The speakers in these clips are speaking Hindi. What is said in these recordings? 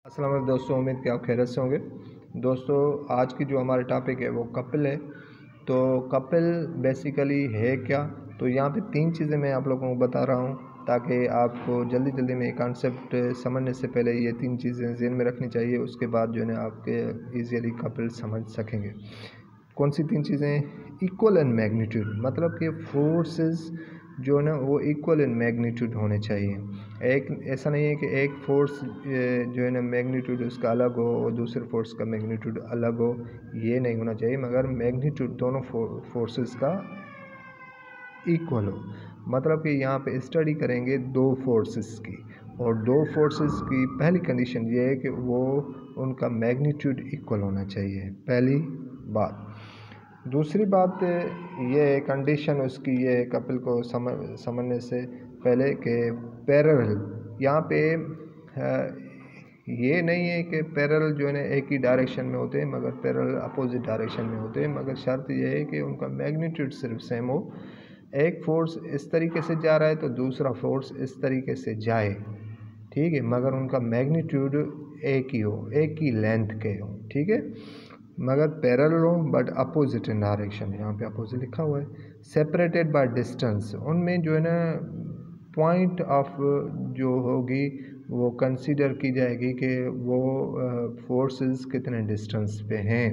अस्सलाम वालेकुम दोस्तों, उम्मीद कि आप खैरियत से होंगे। दोस्तों, आज की जो हमारा टॉपिक है वो कपल है। तो कपल बेसिकली है क्या? तो यहाँ पे 3 चीज़ें मैं आप लोगों को बता रहा हूँ ताकि आपको जल्दी जल्दी में कॉन्सेप्ट समझने से पहले ये 3 चीज़ें ज़हन में रखनी चाहिए। उसके बाद जो है ना आपके ईज़िली कपल समझ सकेंगे। कौन सी 3 चीज़ें? इक्वल इन मैग्नीट्यूड, मतलब कि फोर्सेस जो है ना वो इक्वल इन मैग्नीट्यूड होने चाहिए। एक ऐसा नहीं है कि एक फोर्स जो है ना मैग्नीट्यूड उसका अलग हो और दूसरे फोर्स का मैग्नीट्यूड अलग हो, ये नहीं होना चाहिए, मगर मैग्नीट्यूड दोनों फोर्सेस का इक्वल हो। मतलब कि यहाँ पे स्टडी करेंगे 2 फोर्सेस की, और 2 फोर्सेस की पहली कंडीशन ये है कि वो उनका मैग्नीट्यूड इक्वल होना चाहिए, पहली बात। दूसरी बात ये कंडीशन उसकी ये कपल को समझने से पहले कि पैरेलल, यहाँ पे ये नहीं है कि पैरेलल जो है ना एक ही डायरेक्शन में होते हैं, मगर पैरेलल अपोजिट डायरेक्शन में होते हैं, मगर शर्त ये है कि उनका मैग्नीट्यूड सिर्फ सेम हो। एक फोर्स इस तरीके से जा रहा है तो दूसरा फोर्स इस तरीके से जाए, ठीक है, मगर उनका मैग्नीट्यूड एक ही हो, एक ही लेंथ के हो, ठीक है, मगर पैरेलल हो बट अपोजिट इन डायरेक्शन। यहाँ पे अपोजिट लिखा हुआ है। सेपरेटेड बाय डिस्टेंस, उनमें जो है ना पॉइंट ऑफ जो होगी वो कंसीडर की जाएगी कि वो फोर्सेस कितने डिस्टेंस पे हैं।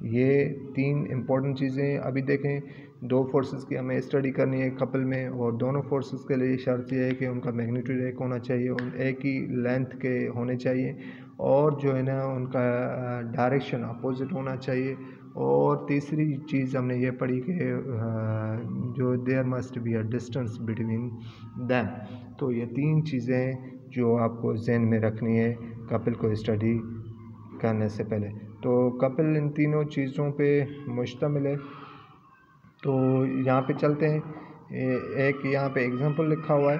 ये 3 इम्पोर्टेंट चीज़ें अभी देखें। 2 फोर्सेस की हमें स्टडी करनी है कपल में, और दोनों फोर्सेस के लिए शर्त यह है कि उनका मैग्नीट्यूड एक होना चाहिए, एक ही लेंथ के होने चाहिए, और जो है ना उनका डायरेक्शन अपोजिट होना चाहिए। और तीसरी चीज़ हमने ये पढ़ी कि जो there must be a distance between them. तो ये 3 चीज़ें जो आपको जहन में रखनी है कपल को स्टडी करने से पहले। तो कपल इन तीनों चीज़ों पे मुश्तमिल है। तो यहाँ पे चलते हैं। एक यहाँ पे एग्जांपल लिखा हुआ है।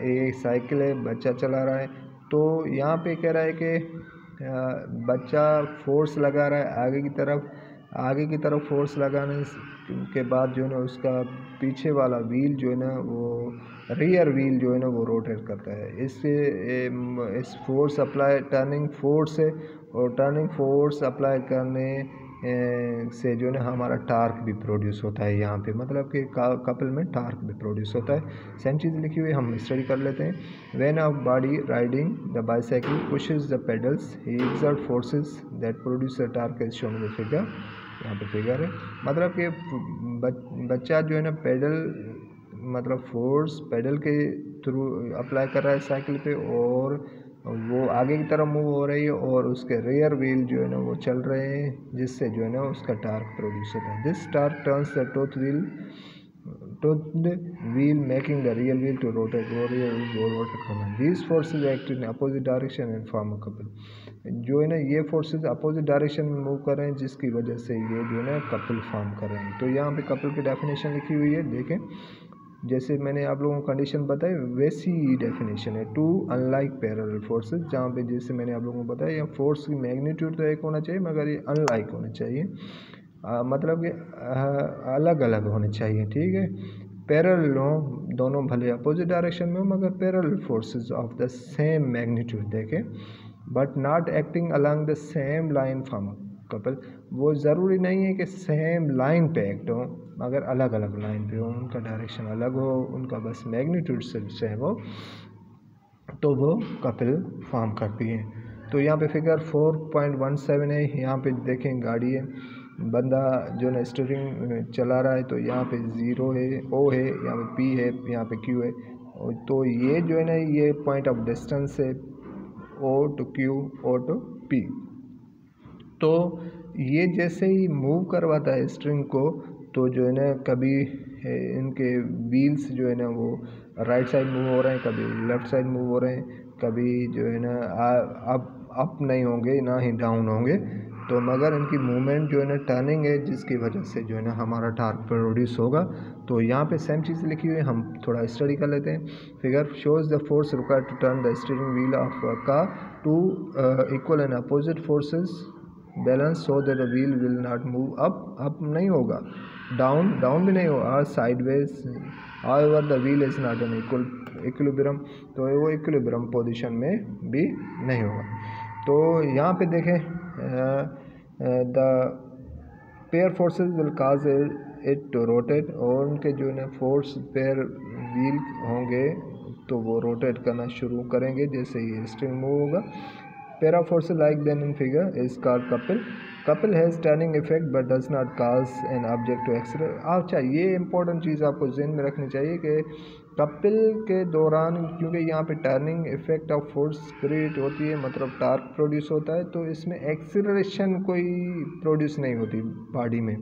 एक साइकिल है, बच्चा चला रहा है। तो यहाँ पे कह रहा है कि बच्चा फोर्स लगा रहा है आगे की तरफ फोर्स लगाने के बाद जो है ना उसका पीछे वाला व्हील जो है ना वो रियर व्हील जो है ना वो रोटेट करता है। इससे इस फोर्स अप्लाई टर्निंग फोर्स है, और टर्निंग फोर्स अप्लाई करने से जो है ना हमारा टार्क भी प्रोड्यूस होता है। यहाँ पे मतलब कि कपल में टार्क भी प्रोड्यूस होता है। सेम चीज़ लिखी हुई है, हम स्टडी कर लेते हैं। When a body riding the bicycle pushes the pedals he exert forces that produce the torque as shown in the figure. यहाँ पे फिगर है, मतलब कि बच्चा जो है ना पेडल मतलब फोर्स पेडल के थ्रू अप्लाई कर रहा है साइकिल पे, और वो आगे की तरफ मूव हो रही है, और उसके रियर व्हील जो है ना वो चल रहे हैं, जिससे जो है ना उसका टार्क प्रोड्यूस होता है। This torque turns the tooth wheel making the rear wheel to rotate करना। These forces act in opposite direction and form a couple. जो है ना ये फोर्सेज अपोजिट डायरेक्शन में मूव कर रहे हैं, जिसकी वजह से ये जो है ना कपल फॉर्म कर रहे हैं। तो यहाँ पे कपल की डेफिनेशन लिखी हुई है, देखें। जैसे मैंने आप लोगों को कंडीशन बताई वैसी ही डेफिनेशन है। 2 अनलाइक पैरेलल फोर्सेस, जहाँ पे जैसे मैंने आप लोगों को बताया या फोर्स की मैग्नीट्यूड तो एक होना चाहिए, मगर ये अनलाइक होना चाहिए, मतलब कि अलग अलग होने चाहिए, ठीक है। पैरेलल हो, दोनों भले अपोजिट डायरेक्शन में हो, मगर parallel forces of the same magnitude देखें, but not acting along the same line from couple. वो ज़रूरी नहीं है कि सेम लाइन पे एक्ट हो, मगर अलग अलग लाइन पे हो, उनका डायरेक्शन अलग हो, उनका बस मैग्नीट्यूड सिर्फ सेम हो, तो वो कपल फॉर्म करती है। तो यहाँ पे फिगर 4.17 है। यहाँ पे देखें गाड़ी है, बंदा जो है स्टीयरिंग चला रहा है। तो यहाँ पे 0 है, O है, यहाँ पे P है, यहाँ पे Q है। तो ये जो है ना ये पॉइंट ऑफ डिस्टेंस है, O to Q, O to P। तो ये जैसे ही मूव करवाता है स्ट्रिंग को, तो जो है ना कभी इनके व्हील्स जो है ना वो राइट साइड मूव हो रहे हैं, कभी लेफ़्ट साइड मूव हो रहे हैं, कभी जो है ना अप नहीं होंगे ना ही डाउन होंगे। तो मगर इनकी मूवमेंट जो है ना टर्निंग है, जिसकी वजह से जो है ना हमारा टार्क प्रोड्यूस होगा। तो यहाँ पे सेम चीज़ लिखी हुई है, हम थोड़ा स्टडी कर लेते हैं। Figure shows the force required to turn the steering wheel of a car to equal and opposite forces balance so that the wheel will not move up नहीं होगा, डाउन भी नहीं होगा, sideways. However the wheel is not an equal equilibrium, तो वो इक्विलिब्रियम पोजीशन में भी नहीं होगा। तो यहाँ पे देखें the pair forces will cause it to rotate, और उनके जो है ना फोर्स पेयर व्हील होंगे तो वो रोटेट करना शुरू करेंगे जैसे ये स्ट्रिंग मूव होगा। Pair forces like then in figure is called couple. Couple has turning effect but does not cause an object to accelerate. अच्छा, ये इंपॉर्टेंट चीज़ आपको जहन में रखनी चाहिए कि कपल के दौरान क्योंकि यहाँ पे turning effect of force create होती है, मतलब टार्क प्रोड्यूस होता है, तो इसमें एक्सीलरेशन कोई प्रोड्यूस नहीं होती बॉडी में।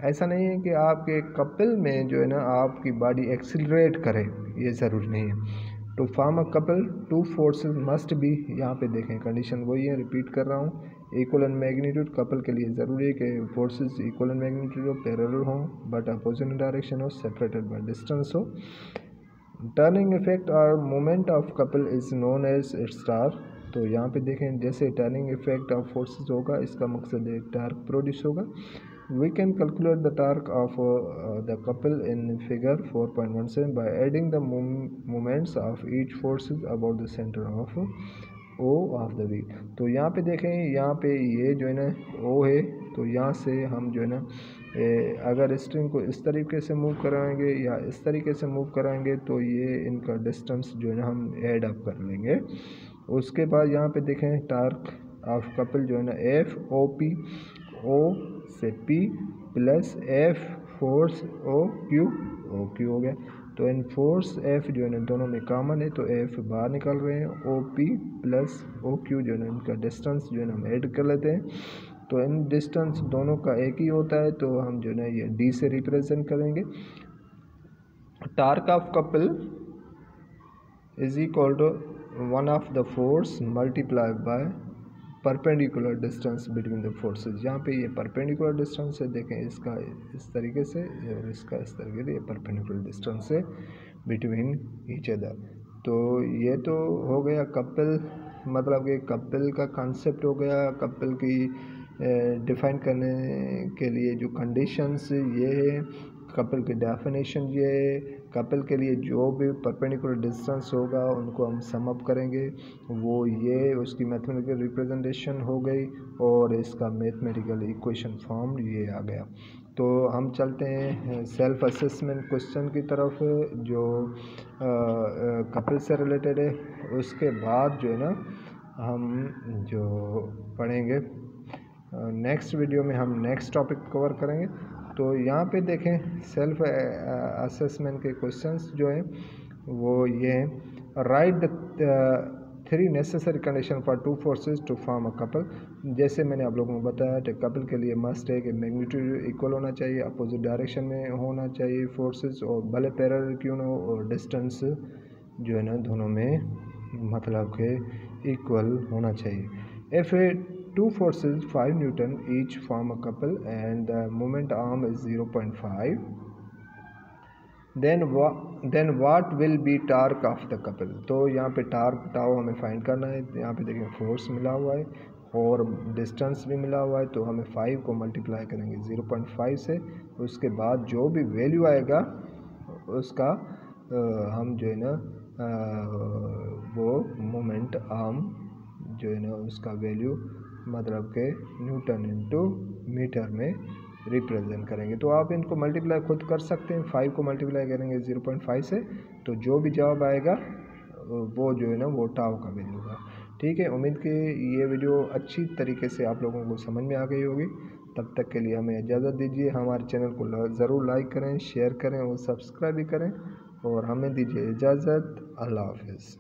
ऐसा नहीं है कि आपके कपल में जो है ना आपकी बॉडी एक्सीलरेट करे, ये ज़रूरी नहीं है। To form a couple two forces must be, यहाँ पे देखें कंडीशन वही है, रिपीट कर रहा हूँ, इक्वल इन मैग्नीट्यूड। कपल के लिए ज़रूरी है कि फोर्सेस इक्वल इन मैग्नीट्यूड हो, पैरेलल हो, बट अपोजिट डायरेक्शन हो, सेपरेटेड बाय डिस्टेंस हो। टर्निंग इफेक्ट और moment of couple is known as its torque. तो यहाँ पे देखें जैसे टर्निंग इफेक्ट ऑफ फोर्सेस होगा, इसका मकसद है टार्क प्रोड्यूस होगा। We can calculate the torque of the couple in figure 4.17 by adding the moments of each forces about the center of O of the wheel। तो यहाँ पे देखें, यहाँ पे ये जो है ना O है, तो यहाँ से हम जो है ना अगर स्ट्रिंग को इस तरीके से मूव कराएंगे या इस तरीके से मूव कराएंगे तो ये इनका डिस्टेंस जो है ना हम ऐड अप कर लेंगे। उसके बाद यहाँ पे देखें टार्क ऑफ कपल जो है ना F O P, O से P plus F force O Q हो गया। तो इन फोर्स F जो है ना दोनों में कॉमन है, तो F बाहर निकल रहे हैं, OP प्लस OQ जो है ना इनका डिस्टेंस जो है ना हम ऐड कर लेते हैं। तो इन डिस्टेंस दोनों का एक ही होता है, तो हम जो है ना ये D से रिप्रेजेंट करेंगे। Torque of couple is equal to one of the force multiply by perpendicular distance between the forces. यहाँ पे ये परपेंडिकुलर डिस्टेंस है, देखें इसका इस तरीके से और इसका इस तरीके से, ये परपेंडिकुलर डिस्टेंस है बिटवीन ईच अदर। तो ये तो हो गया कपल, मतलब कि कपल का कंसेप्ट हो गया। कपल की डिफाइन करने के लिए जो कंडीशंस ये है, कपल की डेफिनेशन ये है, कपल के लिए जो भी परपेंडिकुलर डिस्टेंस होगा उनको हम सम अप करेंगे, वो ये उसकी मैथमेटिकल रिप्रेजेंटेशन हो गई और इसका मैथमेटिकल इक्वेशन फॉर्म ये आ गया। तो हम चलते हैं सेल्फ असेसमेंट क्वेश्चन की तरफ जो कपल से रिलेटेड है। उसके बाद जो है ना हम जो पढ़ेंगे नेक्स्ट वीडियो में, हम नेक्स्ट टॉपिक कवर करेंगे। तो यहाँ पे देखें सेल्फ असेसमेंट के क्वेश्चंस जो हैं वो ये हैं, right the 3 necessary condition for 2 forces to form a couple. जैसे मैंने आप लोगों को बताया कि कपल के लिए मस्ट है कि मैग्नीट्यूड इक्वल होना चाहिए, अपोजिट डायरेक्शन में होना चाहिए फोर्सेस, और भले पैरेलल क्यों ना हो, और डिस्टेंस जो है ना दोनों में मतलब के इक्वल होना चाहिए। If 2 forces 5 Newton each form a couple and the moment arm is 0.5, then what will be torque of the couple। तो यहाँ पे टार्क टाउ हमें फाइंड करना है। यहाँ पे देखिए फोर्स मिला हुआ है और डिस्टेंस भी मिला हुआ है, तो हमें 5 को मल्टीप्लाई करेंगे 0.5 से, उसके बाद जो भी वैल्यू आएगा उसका हम जो है ना वो मोमेंट आर्म जो है ना उसका वैल्यू मतलब के न्यूटन इंटू मीटर में रिप्रेजेंट करेंगे। तो आप इनको मल्टीप्लाई खुद कर सकते हैं, 5 को मल्टीप्लाई करेंगे 0.5 से, तो जो भी जवाब आएगा वो जो है ना वो टाउ का वैल्यू होगा। ठीक है, उम्मीद कि ये वीडियो अच्छी तरीके से आप लोगों को समझ में आ गई होगी। तब तक के लिए हमें इजाज़त दीजिए। हमारे चैनल को ज़रूर लाइक करें, शेयर करें और सब्सक्राइब भी करें, और हमें दीजिए इजाज़त। अल्लाह हाफ़िज़।